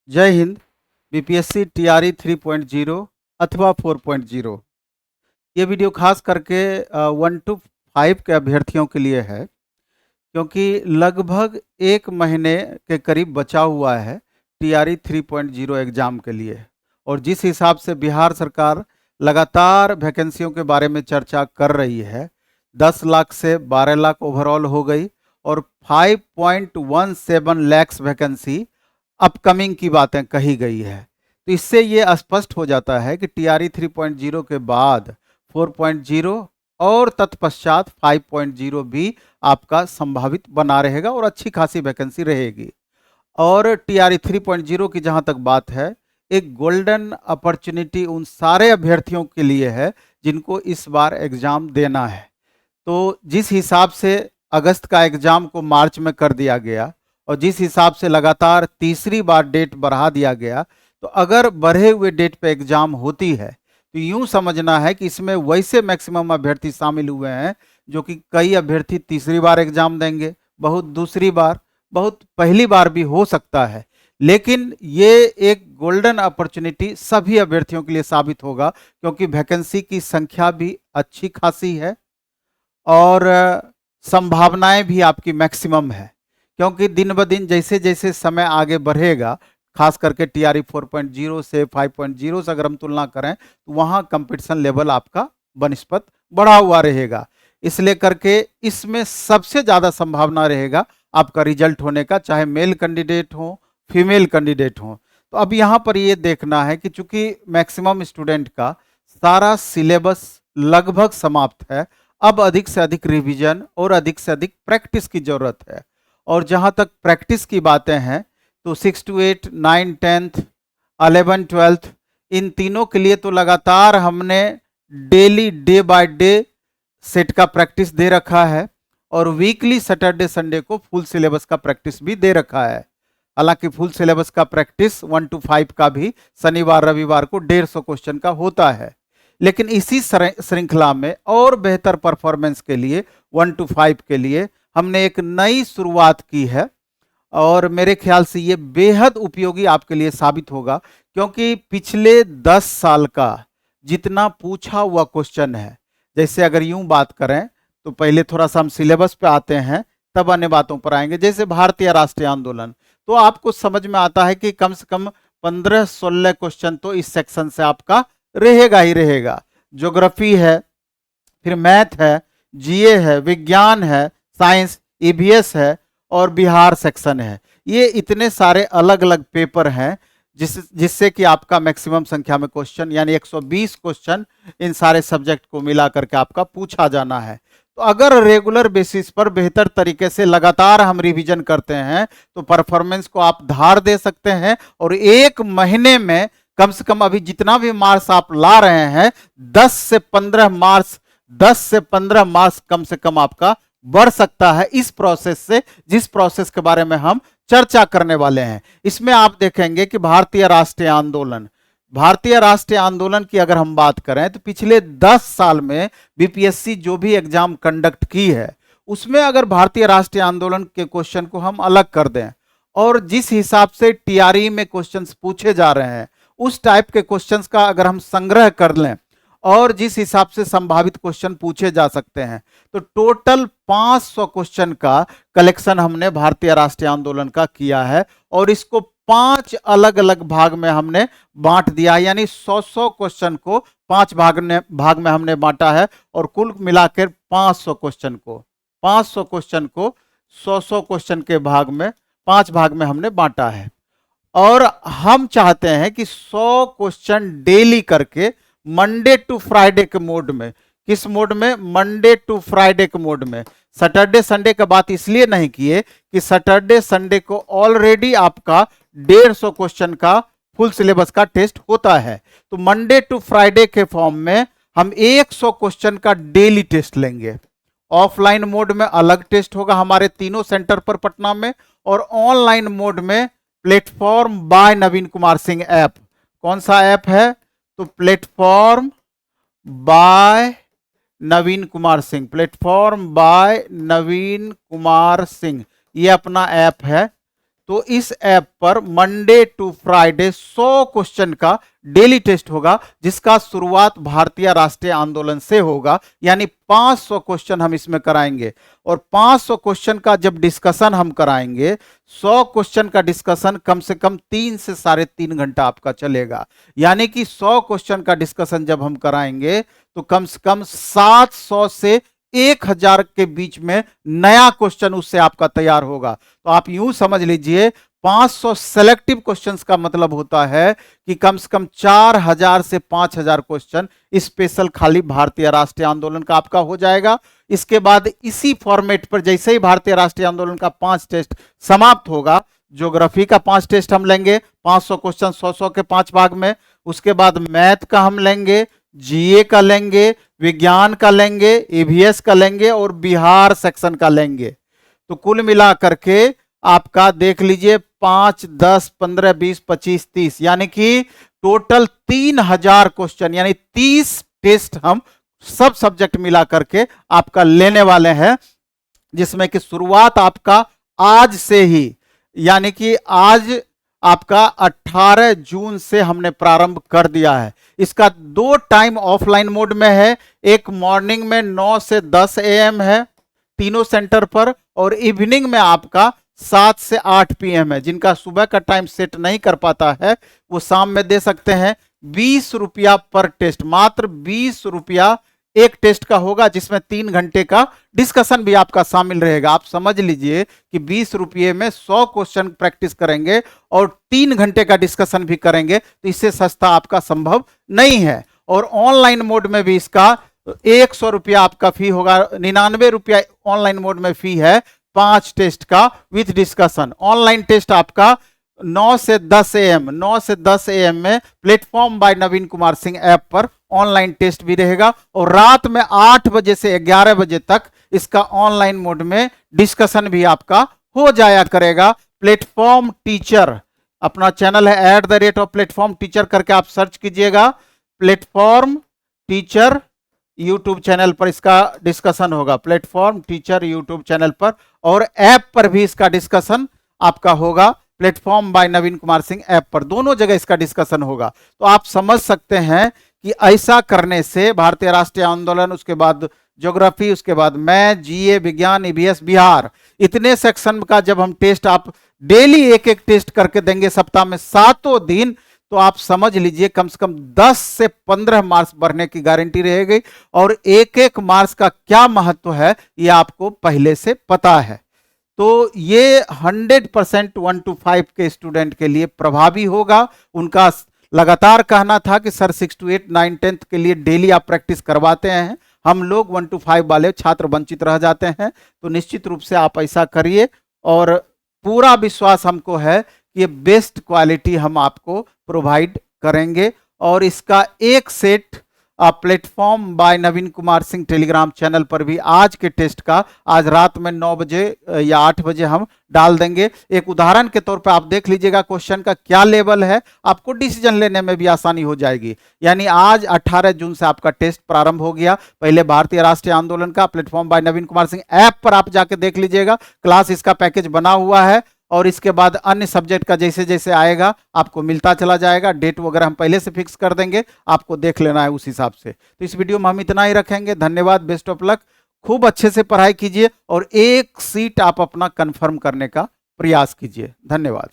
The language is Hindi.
जय हिंद। बीपीएससी टीआरई 3.0 अथवा 4.0 ये वीडियो खास करके 1 to 5 के अभ्यर्थियों के लिए है, क्योंकि लगभग एक महीने के करीब बचा हुआ है टीआरई 3.0 एग्ज़ाम के लिए। और जिस हिसाब से बिहार सरकार लगातार वैकेंसियों के बारे में चर्चा कर रही है, 10 लाख से 12 लाख ओवरऑल हो गई और 5.17 लाख वैकेंसी अपकमिंग की बातें कही गई है। तो इससे ये स्पष्ट हो जाता है कि टीआरई 3.0 के बाद 4.0 और तत्पश्चात 5.0 भी आपका संभावित बना रहेगा और अच्छी खासी वैकेंसी रहेगी। और टीआरई 3.0 की जहां तक बात है, एक गोल्डन अपॉर्चुनिटी उन सारे अभ्यर्थियों के लिए है जिनको इस बार एग्जाम देना है। तो जिस हिसाब से अगस्त का एग्जाम को मार्च में कर दिया गया और जिस हिसाब से लगातार तीसरी बार डेट बढ़ा दिया गया, तो अगर बढ़े हुए डेट पे एग्जाम होती है तो यूं समझना है कि इसमें वैसे मैक्सिमम अभ्यर्थी शामिल हुए हैं जो कि कई अभ्यर्थी तीसरी बार एग्जाम देंगे, बहुत दूसरी बार, बहुत पहली बार भी हो सकता है। लेकिन ये एक गोल्डन अपॉर्चुनिटी सभी अभ्यर्थियों के लिए साबित होगा, क्योंकि वैकेंसी की संख्या भी अच्छी खासी है और संभावनाएं भी आपकी मैक्सिमम है। क्योंकि दिन ब दिन जैसे जैसे समय आगे बढ़ेगा, खास करके टीआरई 4.0 से 5.0 से अगर हम तुलना करें, तो वहाँ कंपटीशन लेवल आपका बनिस्पत बढ़ा हुआ रहेगा। इसलिए करके इसमें सबसे ज़्यादा संभावना रहेगा आपका रिजल्ट होने का, चाहे मेल कैंडिडेट हो फीमेल कैंडिडेट हो। तो अब यहाँ पर ये देखना है कि चूंकि मैक्सिमम स्टूडेंट का सारा सिलेबस लगभग समाप्त है, अब अधिक से अधिक रिवीजन और अधिक से अधिक प्रैक्टिस की जरूरत है। और जहां तक प्रैक्टिस की बातें हैं, तो 6 to 8, 9, 10th, 11, 12th इन तीनों के लिए तो लगातार हमने daily day by day set का प्रैक्टिस दे रखा है और वीकली सैटरडे संडे को फुल सिलेबस का प्रैक्टिस भी दे रखा है। हालांकि फुल सिलेबस का प्रैक्टिस 1 to 5 का भी शनिवार रविवार को 150 क्वेश्चन का होता है। लेकिन इसी श्रृंखला में और बेहतर परफॉर्मेंस के लिए 1 to 5 के लिए हमने एक नई शुरुआत की है और मेरे ख्याल से ये बेहद उपयोगी आपके लिए साबित होगा, क्योंकि पिछले 10 साल का जितना पूछा हुआ क्वेश्चन है, जैसे अगर यूं बात करें तो पहले थोड़ा सा हम सिलेबस पे आते हैं, तब अन्य बातों पर आएंगे। जैसे भारतीय राष्ट्रीय आंदोलन, तो आपको समझ में आता है कि कम से कम 15-16 क्वेश्चन तो इस सेक्शन से आपका रहेगा ही रहेगा। ज्योग्राफी है, फिर मैथ है, जीए है, विज्ञान है, साइंस, ईवीएस है और बिहार सेक्शन है। ये इतने सारे अलग अलग पेपर हैं जिससे कि आपका मैक्सिमम संख्या में क्वेश्चन यानी 120 क्वेश्चन इन सारे सब्जेक्ट को मिला करके आपका पूछा जाना है। तो अगर रेगुलर बेसिस पर बेहतर तरीके से लगातार हम रिवीजन करते हैं तो परफॉर्मेंस को आप धार दे सकते हैं और एक महीने में कम से कम अभी जितना भी मार्क्स आप ला रहे हैं 10 से 15 मार्क्स 10 से 15 मार्क्स कम से कम आपका बढ़ सकता है इस प्रोसेस से, जिस प्रोसेस के बारे में हम चर्चा करने वाले हैं। इसमें आप देखेंगे कि भारतीय राष्ट्रीय आंदोलन की अगर हम बात करें तो पिछले 10 साल में बीपीएससी जो भी एग्जाम कंडक्ट की है, उसमें अगर भारतीय राष्ट्रीय आंदोलन के क्वेश्चन को हम अलग कर दें और जिस हिसाब से टीआरई में क्वेश्चंस पूछे जा रहे हैं उस टाइप के क्वेश्चंस का अगर हम संग्रह कर लें और जिस हिसाब से संभावित क्वेश्चन पूछे जा सकते हैं, तो टोटल 500 क्वेश्चन का कलेक्शन हमने भारतीय राष्ट्रीय आंदोलन का किया है और इसको 5 अलग अलग भाग में हमने बांट दिया है। यानी 100 क्वेश्चन को 5 भाग में हमने बांटा है और कुल मिलाकर 500 क्वेश्चन को 100 क्वेश्चन के भाग में 5 भाग में हमने बांटा है। और हम चाहते हैं कि 100 क्वेश्चन डेली करके मंडे टू फ्राइडे के मोड में, किस मोड में? मंडे टू फ्राइडे के मोड में। सैटरडे संडे का बात इसलिए नहीं किए कि सैटरडे संडे को ऑलरेडी आपका 150 क्वेश्चन का फुल सिलेबस का टेस्ट होता है। तो मंडे टू फ्राइडे के फॉर्म में हम 100 क्वेश्चन का डेली टेस्ट लेंगे। ऑफलाइन मोड में अलग टेस्ट होगा हमारे तीनों सेंटर पर पटना में, और ऑनलाइन मोड में platform by Naveen Kumar Singh app. कौन सा ऐप है? तो platform by Naveen Kumar Singh, platform by Naveen Kumar Singh, ये अपना ऐप है। तो इस ऐप पर मंडे टू फ्राइडे 100 क्वेश्चन का डेली टेस्ट होगा, जिसका शुरुआत भारतीय राष्ट्रीय आंदोलन से होगा। यानी 500 क्वेश्चन हम इसमें कराएंगे, और 500 क्वेश्चन का जब डिस्कशन हम कराएंगे, 100 क्वेश्चन का डिस्कशन कम से कम 3 से 3.5 घंटा आपका चलेगा। यानी कि 100 क्वेश्चन का डिस्कशन जब हम कराएंगे तो कम से कम 700 से 1000 के बीच में नया क्वेश्चन उससे आपका तैयार होगा। तो आप यूं समझ लीजिए 500 सेलेक्टिव क्वेश्चंस का मतलब होता है कि कम से कम 4000 से 5000 क्वेश्चन स्पेशल खाली भारतीय राष्ट्रीय आंदोलन का आपका हो जाएगा। इसके बाद इसी फॉर्मेट पर जैसे ही भारतीय राष्ट्रीय आंदोलन का 5 टेस्ट समाप्त होगा, ज्योग्राफी का 5 टेस्ट हम लेंगे, 500 क्वेश्चन 100-100 के 5 भाग में। उसके बाद मैथ का हम लेंगे, जीए का लेंगे, विज्ञान का लेंगे, ईवीएस का लेंगे और बिहार सेक्शन का लेंगे। तो कुल मिला करके आपका देख लीजिए 5, 10, 15, 20, 25, 30 यानी कि टोटल 3000 क्वेश्चन, यानी 30 टेस्ट हम सब सब्जेक्ट मिला करके आपका लेने वाले हैं, जिसमें कि शुरुआत आपका आज से ही, यानी कि आज आपका 18 जून से हमने प्रारंभ कर दिया है। इसका 2 टाइम ऑफलाइन मोड में है, एक मॉर्निंग में 9 से 10 AM है तीनों सेंटर पर, और इवनिंग में आपका 7 से 8 PM है। जिनका सुबह का टाइम सेट नहीं कर पाता है वो शाम में दे सकते हैं। 20 रुपया पर टेस्ट, मात्र 20 रुपया एक टेस्ट का होगा, जिसमें 3 घंटे का डिस्कशन भी आपका शामिल रहेगा। आप समझ लीजिए कि 20 रुपये में 100 क्वेश्चन प्रैक्टिस करेंगे और 3 घंटे का डिस्कशन भी करेंगे, तो इससे सस्ता आपका संभव नहीं है। और ऑनलाइन मोड में भी इसका 100 रुपया आपका फी होगा, 99 रुपया ऑनलाइन मोड में फी है 5 टेस्ट का विथ डिस्कशन। ऑनलाइन टेस्ट आपका 9 से 10 AM, 9 से 10 AM में platform by Naveen Kumar Singh app पर ऑनलाइन टेस्ट भी रहेगा, और रात में 8 बजे से 11 बजे तक इसका ऑनलाइन मोड में डिस्कशन भी आपका हो जाया करेगा। प्लेटफॉर्म टीचर अपना चैनल है, @प्लेटफॉर्म टीचर करके आप सर्च कीजिएगा। प्लेटफॉर्म टीचर यूट्यूब चैनल पर इसका डिस्कशन होगा, प्लेटफॉर्म टीचर यूट्यूब चैनल पर, और ऐप पर भी इसका डिस्कशन आपका होगा, platform by Naveen Kumar Singh app पर, दोनों जगह इसका डिस्कशन होगा। तो आप समझ सकते हैं कि ऐसा करने से भारतीय राष्ट्रीय आंदोलन, उसके बाद ज्योग्राफी, उसके बाद मैथ, जीए, विज्ञान, ईवीएस, बिहार, इतने सेक्शन का जब हम टेस्ट आप डेली एक एक टेस्ट करके देंगे सप्ताह में 7 दिन, तो आप समझ लीजिए कम से कम 10 से 15 मार्क्स बढ़ने की गारंटी रहेगी। और एक एक मार्क्स का क्या महत्व है ये आपको पहले से पता है। तो ये 100% 1 to 5 के स्टूडेंट के लिए प्रभावी होगा। उनका लगातार कहना था कि सर 6 to 8, 9, 10 के लिए डेली आप प्रैक्टिस करवाते हैं, हम लोग 1 to 5 वाले छात्र वंचित रह जाते हैं। तो निश्चित रूप से आप ऐसा करिए, और पूरा विश्वास हमको है कि ये बेस्ट क्वालिटी हम आपको प्रोवाइड करेंगे। और इसका एक set platform by Naveen Kumar Singh Telegram channel पर भी आज के टेस्ट का आज रात में 9 बजे या 8 बजे हम डाल देंगे। एक उदाहरण के तौर पे आप देख लीजिएगा क्वेश्चन का क्या लेवल है, आपको डिसीजन लेने में भी आसानी हो जाएगी। यानी आज 18 जून से आपका टेस्ट प्रारंभ हो गया। पहले भारतीय राष्ट्रीय आंदोलन का platform by Naveen Kumar Singh app पर आप जाके देख लीजिएगा, क्लास इसका पैकेज बना हुआ है, और इसके बाद अन्य सब्जेक्ट का जैसे जैसे आएगा आपको मिलता चला जाएगा। डेट वगैरह हम पहले से फिक्स कर देंगे, आपको देख लेना है उस हिसाब से। तो इस वीडियो में हम इतना ही रखेंगे। धन्यवाद, बेस्ट ऑफ लक, खूब अच्छे से पढ़ाई कीजिए और एक सीट आप अपना कंफर्म करने का प्रयास कीजिए। धन्यवाद।